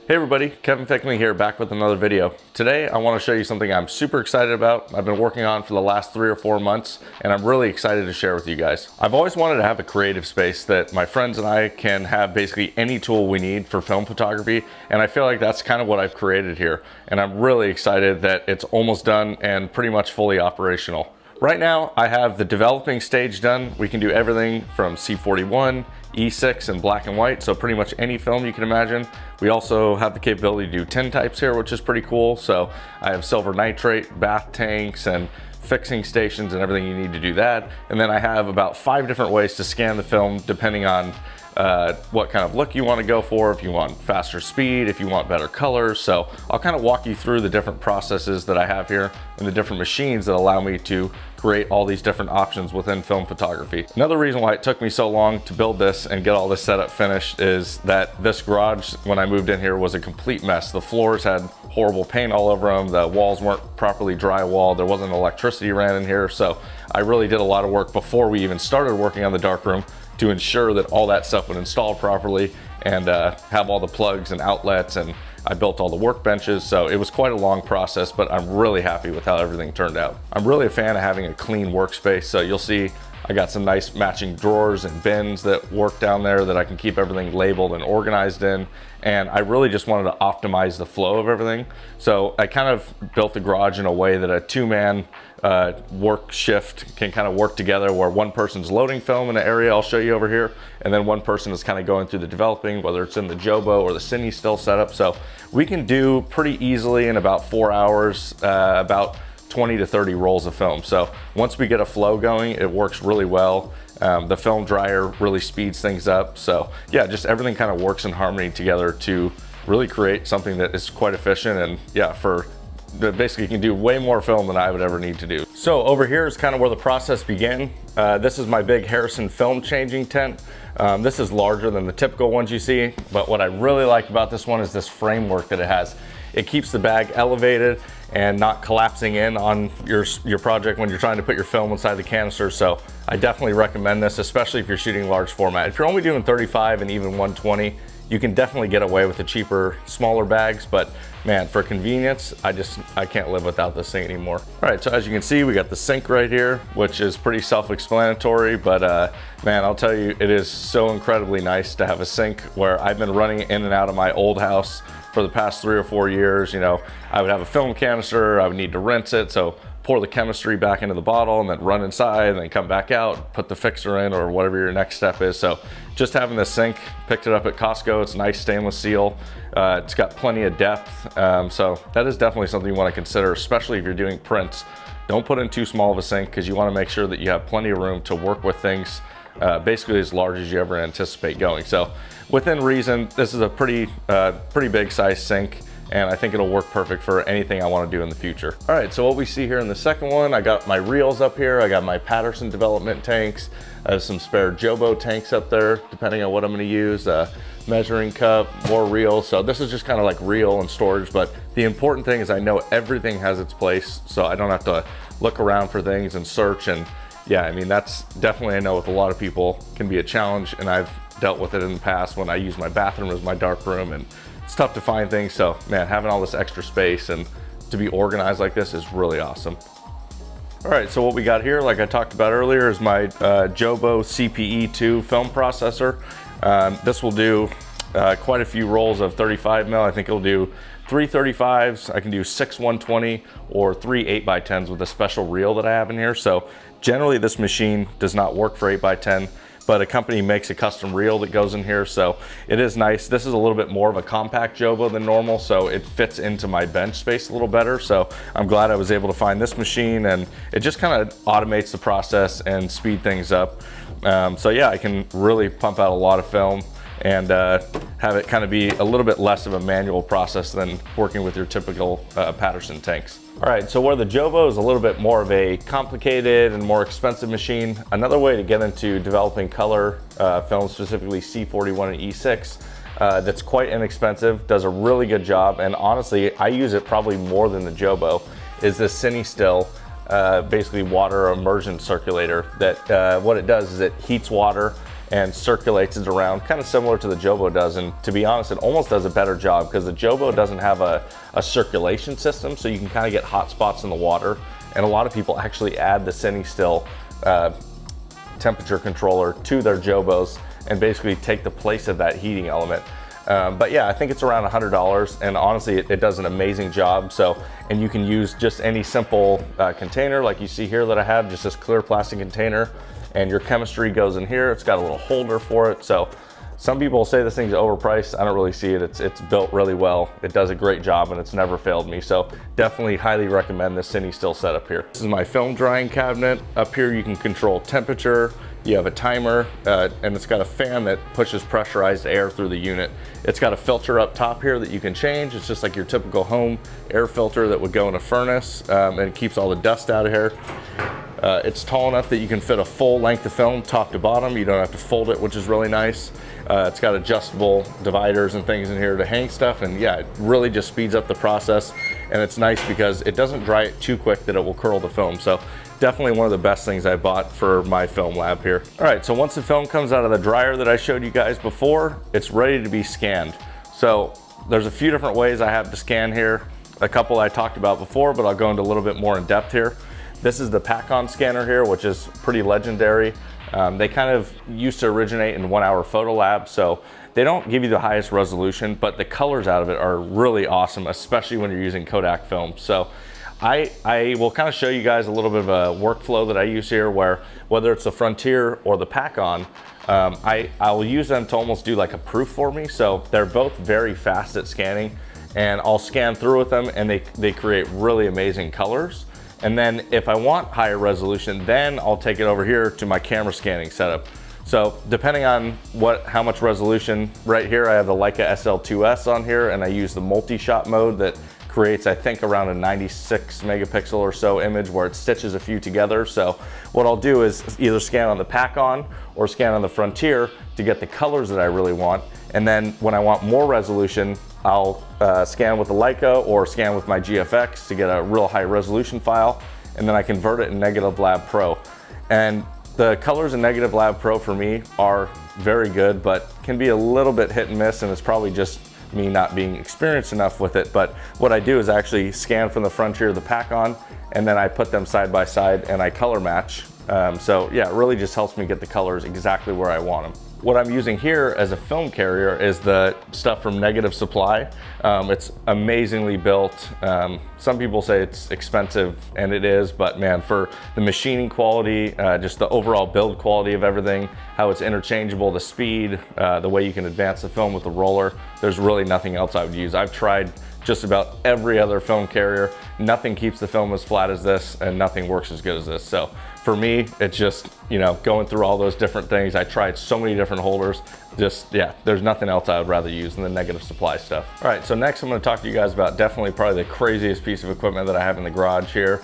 Hey everybody, Kevin Fickney here, back with another video. Today I want to show you something I'm super excited about. I've been working on for the last 3 or 4 months and I'm really excited to share with you guys. I've always wanted to have a creative space that my friends and I can have basically any tool we need for film photography, and I feel like that's kind of what I've created here, and I'm really excited that it's almost done and pretty much fully operational. Right now I have the developing stage done. We can do everything from C41, E6 and black and white, so pretty much any film you can imagine. We also have the capability to do tintypes here, which is pretty cool. So I have silver nitrate, bath tanks, and fixing stations and everything you need to do that. And then I have about 5 different ways to scan the film depending on what kind of look you want to go for, if you want faster speed, if you want better colors. So I'll kind of walk you through the different processes that I have here and the different machines that allow me to create all these different options within film photography. Another reason why it took me so long to build this and get all this setup finished is that this garage, when I moved in here, was a complete mess. The floors had horrible paint all over them. The walls weren't properly drywalled. There wasn't electricity ran in here. So I really did a lot of work before we even started working on the darkroom to ensure that all that stuff would install properly and have all the plugs and outlets, and I built all the workbenches. So it was quite a long process, but I'm really happy with how everything turned out. I'm really a fan of having a clean workspace. So you'll see I got some nice matching drawers and bins that work down there that I can keep everything labeled and organized in. And I really just wanted to optimize the flow of everything. So I kind of built the garage in a way that a 2-man work shift can kind of work together, where one person's loading film in an area I'll show you over here, and then one person is kind of going through the developing, whether it's in the Jobo or the Cine Still setup. So we can do pretty easily in about 4 hours, about 20 to 30 rolls of film. So once we get a flow going, it works really well. The film dryer really speeds things up. So yeah, just everything kind of works in harmony together to really create something that is quite efficient. And yeah, basically you can do way more film than I would ever need to do. So over here is kind of where the process began. This is my big Harrison film changing tent. This is larger than the typical ones you see, but what I really like about this one is this framework that it has. It keeps the bag elevated and not collapsing in on your project when you're trying to put your film inside the canister. So I definitely recommend this, especially if you're shooting large format. If you're only doing 35 and even 120, you can definitely get away with the cheaper, smaller bags, but man, for convenience, I can't live without this thing anymore. All right, so as you can see, we got the sink right here, which is pretty self-explanatory, but man, I'll tell you, it is so incredibly nice to have a sink where I've been running in and out of my old house for the past 3 or 4 years. You know, I would have a film canister, I would need to rinse it, so pour the chemistry back into the bottle and then run inside and then come back out, put the fixer in or whatever your next step is. So just having this sink, picked it up at Costco. It's nice stainless steel. It's got plenty of depth. So that is definitely something you want to consider, especially if you're doing prints. Don't put in too small of a sink, because you want to make sure that you have plenty of room to work with things basically as large as you ever anticipate going. So within reason, this is a pretty big size sink, and I think it'll work perfect for anything I want to do in the future. All right, so what we see here in the second one, I got my reels up here. I got my Patterson development tanks. I have some spare Jobo tanks up there, depending on what I'm going to use. Measuring cup, more reels. So this is just kind of like reel and storage, but the important thing is I know everything has its place, so I don't have to look around for things and search. And yeah, I mean, that's definitely, I know with a lot of people, can be a challenge, and I've dealt with it in the past when I use my bathroom as my dark room, and it's tough to find things. So man, having all this extra space and to be organized like this is really awesome. All right, so what we got here, like I talked about earlier, is my Jobo CPE2 film processor. This will do quite a few rolls of 35 mil. I think it'll do 3 35s. I can do 6 120 or 3 8x10s with a special reel that I have in here. So generally this machine does not work for 8x10, but a company makes a custom reel that goes in here, so it is nice. This is a little bit more of a compact Jobo than normal, so it fits into my bench space a little better. So I'm glad I was able to find this machine, and it just kind of automates the process and speed things up. So yeah, I can really pump out a lot of film and have it kind of be a little bit less of a manual process than working with your typical Patterson tanks. All right, so where the Jobo is a little bit more of a complicated and more expensive machine, another way to get into developing color film, specifically C41 and E6, that's quite inexpensive, does a really good job, and honestly, I use it probably more than the Jobo, is this Cine Still, basically water immersion circulator that what it does is it heats water and circulates it around, kind of similar to the Jobo does. And to be honest, it almost does a better job because the Jobo doesn't have a circulation system, so you can kind of get hot spots in the water. And a lot of people actually add the CineStill temperature controller to their Jobos and basically take the place of that heating element. But yeah, I think it's around $100, and honestly, it does an amazing job. So, and you can use just any simple container like you see here that I have, just this clear plastic container, and your chemistry goes in here. It's got a little holder for it. So some people say this thing's overpriced. I don't really see it. It's built really well. It does a great job, and it's never failed me. So definitely highly recommend this CineStill setup here. This is my film drying cabinet. Up here you can control temperature. You have a timer, and it's got a fan that pushes pressurized air through the unit. It's got a filter up top here that you can change. It's just like your typical home air filter that would go in a furnace, and it keeps all the dust out of here. It's tall enough that you can fit a full length of film top to bottom. You don't have to fold it, which is really nice. It's got adjustable dividers and things in here to hang stuff, and yeah, it really just speeds up the process. And it's nice because it doesn't dry it too quick that it will curl the film. So definitely one of the best things I bought for my film lab here. All right, so once the film comes out of the dryer that I showed you guys before, it's ready to be scanned. So there's a few different ways I have to scan here. A couple I talked about before, but I'll go into a little bit more in depth here. This is the Pakon scanner here, which is pretty legendary. They kind of used to originate in 1 Hour Photo Lab, so they don't give you the highest resolution, but the colors out of it are really awesome, especially when you're using Kodak film. So I will kind of show you guys a little bit of a workflow that I use here, where whether it's the Frontier or the Pakon, I'll use them to almost do like a proof for me. So they're both very fast at scanning, and I'll scan through with them, and they create really amazing colors. And then if I want higher resolution, then I'll take it over here to my camera scanning setup. So depending on how much resolution, right here I have the Leica SL2S on here, and I use the multi-shot mode that creates, I think, around a 96 megapixel or so image where it stitches a few together. So what I'll do is either scan on the Pakon or scan on the Frontier to get the colors that I really want. And then when I want more resolution, I'll scan with the Leica or scan with my GFX to get a real high resolution file, and then I convert it in Negative Lab Pro. And the colors in Negative Lab Pro for me are very good, but can be a little bit hit and miss, and it's probably just me not being experienced enough with it. But what I do is actually scan from the Frontier to the Pakon, and then I put them side by side and I color match. So yeah, it really just helps me get the colors exactly where I want them. What I'm using here as a film carrier is the stuff from Negative Supply. It's amazingly built. Some people say it's expensive, and it is, but man, for the machining quality, just the overall build quality of everything, how it's interchangeable, the speed, the way you can advance the film with the roller, there's really nothing else I would use. I've tried just about every other film carrier. Nothing keeps the film as flat as this, and nothing works as good as this. So for me, it's just, you know, going through all those different things. I tried so many different holders. Just, yeah, there's nothing else I would rather use than the Negative Supply stuff. All right, so next I'm gonna talk to you guys about definitely probably the craziest piece of equipment that I have in the garage here.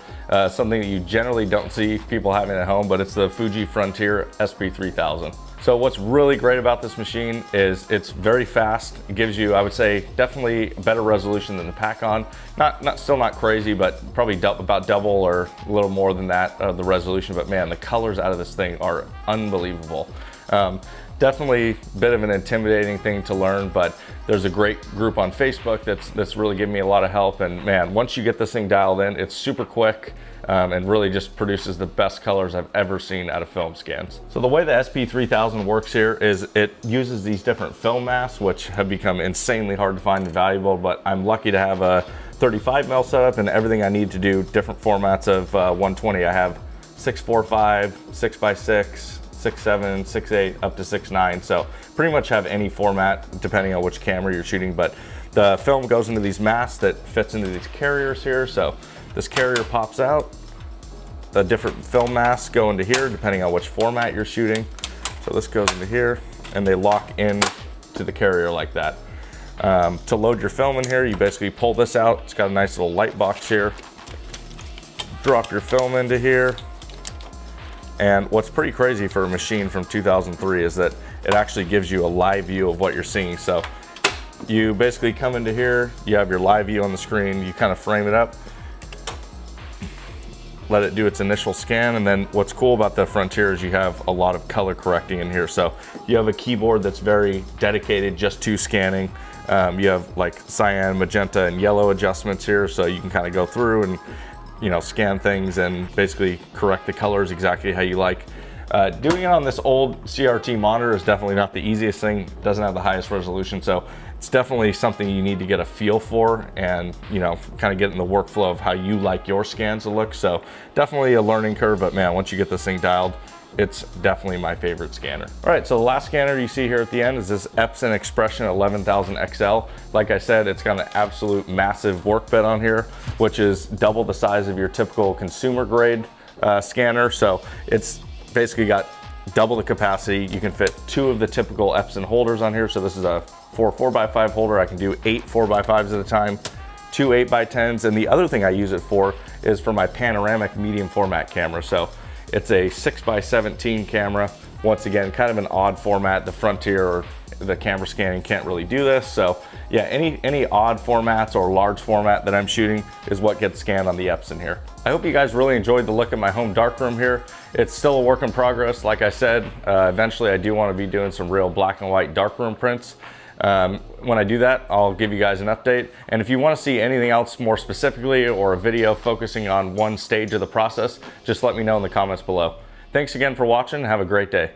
Something that you generally don't see people having at home, but it's the Fuji Frontier SP3000. So what's really great about this machine is it's very fast. It gives you, I would say, definitely better resolution than the Pakon. Still not crazy, but probably about double or a little more than that of the resolution. But man, the colors out of this thing are unbelievable. Definitely a bit of an intimidating thing to learn, but there's a great group on Facebook that's really giving me a lot of help. And man, once you get this thing dialed in, it's super quick. And really just produces the best colors I've ever seen out of film scans. So the way the SP3000 works here is it uses these different film masks, which have become insanely hard to find and valuable, but I'm lucky to have a 35 mil setup and everything I need to do different formats of 120. I have 645, 6x6, 6.7, 6.8, up to 6.9. So pretty much have any format depending on which camera you're shooting, but the film goes into these masks that fits into these carriers here. So this carrier pops out. The different film masks go into here depending on which format you're shooting. So this goes into here and they lock in to the carrier like that. To load your film in here, you basically pull this out. It's got a nice little light box here. Drop your film into here. And what's pretty crazy for a machine from 2003 is that it actually gives you a live view of what you're seeing. So you basically come into here, you have your live view on the screen, you kind of frame it up. let it do its initial scan. And then what's cool about the Frontier is you have a lot of color correcting in here. So you have a keyboard that's very dedicated just to scanning. You have like cyan, magenta, and yellow adjustments here, so you can kind of go through and, you know, scan things and basically correct the colors exactly how you like. Doing it on this old CRT monitor is definitely not the easiest thing. It doesn't have the highest resolution, so it's definitely something you need to get a feel for and, you know, kind of get in the workflow of how you like your scans to look. So definitely a learning curve, but man, once you get this thing dialed, it's definitely my favorite scanner. All right, so the last scanner you see here at the end is this Epson Expression 11000 XL. Like I said, it's got an absolute massive workbench on here, which is double the size of your typical consumer grade scanner. So it's basically got double the capacity. You can fit 2 of the typical Epson holders on here. So this is a 4x5 holder. I can do 8 4x5s at a time, 2 8x10s. And the other thing I use it for is for my panoramic medium format camera. So it's a 6x17 camera. Once again, kind of an odd format. The Frontier or the camera scanning can't really do this. So yeah, any odd formats or large format that I'm shooting is what gets scanned on the Epson here. I hope you guys really enjoyed the look at my home darkroom here. It's still a work in progress. Like I said, eventually I do want to be doing some real black and white darkroom prints. When I do that, I'll give you guys an update. And if you want to see anything else more specifically or a video focusing on one stage of the process, just let me know in the comments below. Thanks again for watching. Have a great day.